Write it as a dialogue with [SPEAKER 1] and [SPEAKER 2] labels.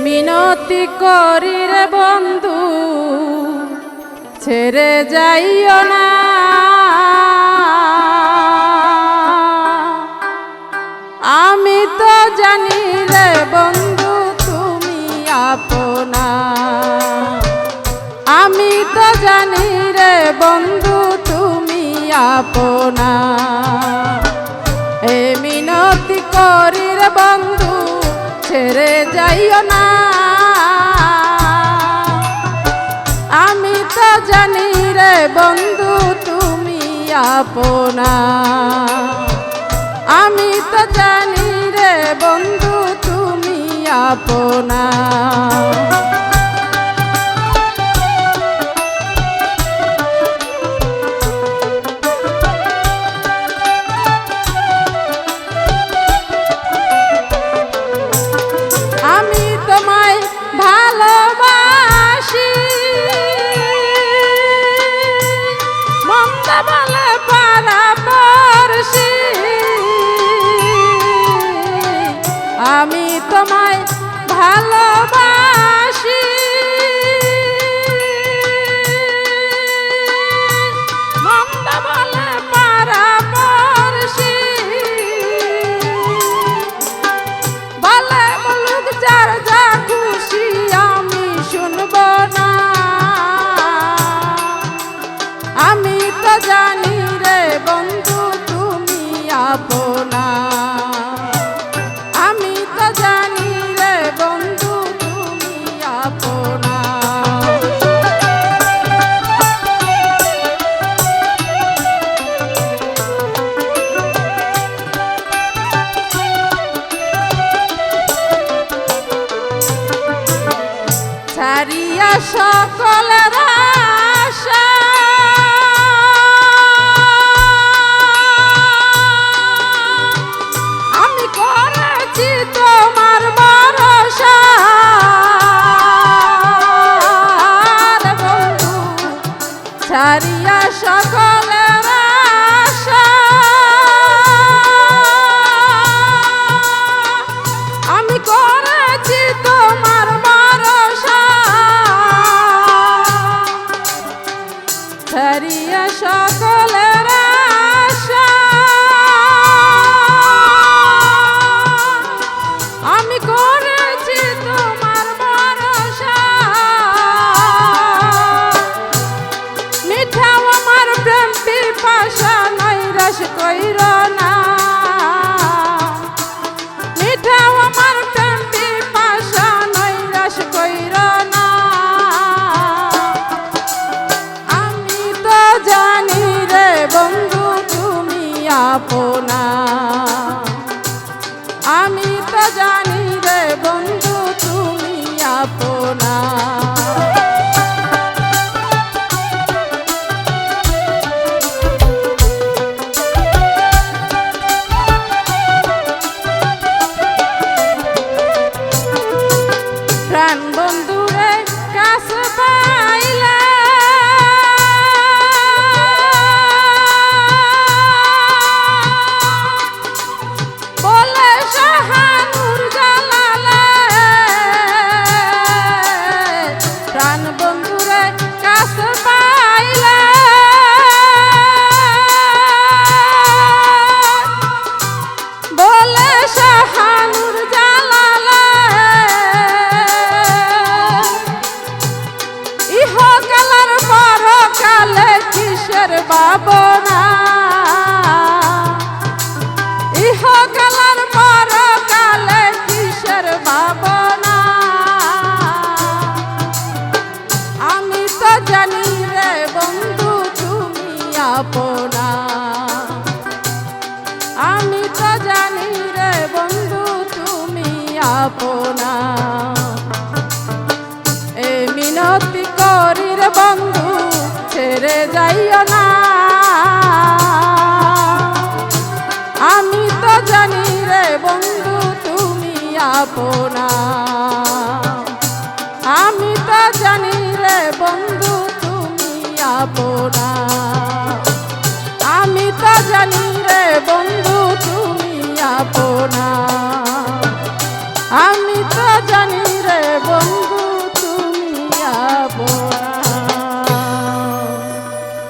[SPEAKER 1] মিনতি করি রে বন্ধু ছেড়ে যাইও না, আমি তো জানি রে বন্ধু তুমি আপনা, আমি তো জানি রে বন্ধু তুমি আপনা। এ মিনতি করি রে বন্ধু ছেড়ে যাইও না, আমি তো জানি রে বন্ধু তুমি আপনা, আমি তো জানি রে বন্ধু তুমি আপনা। আমি তোমায় ভালোবাসি, মন্দ বলে পারাবর্ষী, আমি তোমায় ভালোবাসি, মন্দ বলে পারাবর্ষী, বলে বলুক যার যা খুশি আমি শুনব না, আমি তো জানি রে বন্ধু তুমি আপনা, আমি তো জানি রে বন্ধু তুমি আপনা। ছাড়িয়া সকলের আশা, আমি করেছি তোমার ভরসা রে বন্ধু, ছাড়িয়া সকলের আশা, আমি করেছি তোমার ভরসা, ছাড়িয়া সকলের আশা, আমি করেছি তোমার ভরসা, মিঠাও আমার প্রেম পিপাসা নৈরাশ কইর না, মিঠাও আমার প্রেম পিপাসা নৈরাশ কইর না, আমি তো জানি রে বন্ধু তুমি আপনা, আমি তো জানি রে বন্ধু তুমি আপনা। প্রাণ বন্ধুরে কাছে পাইলে বলে শাহানুর জালালে, প্রাণ বন্ধুরে কাছে পাইলে বলে শাহানুর জালালে, ইহকালের পরকালে কিসের ভাবনা, ইহকালের পরকালে কিসের ভাবনা, আমি তো জানি রে বন্ধু তুমি আপনা, আমি তো জানি রে বন্ধু তুমি আপনা। এ মিনতি করি রে বন্ধু ছেড়ে যাইও না, আমি তো জানি রে বন্ধু তুমি আপনা, আমি তো জানি রে বন্ধু তুমি আপনা, আমি তো জানি রে বন্ধু তুমি আপনা, আমি তো জানি রে বন্ধু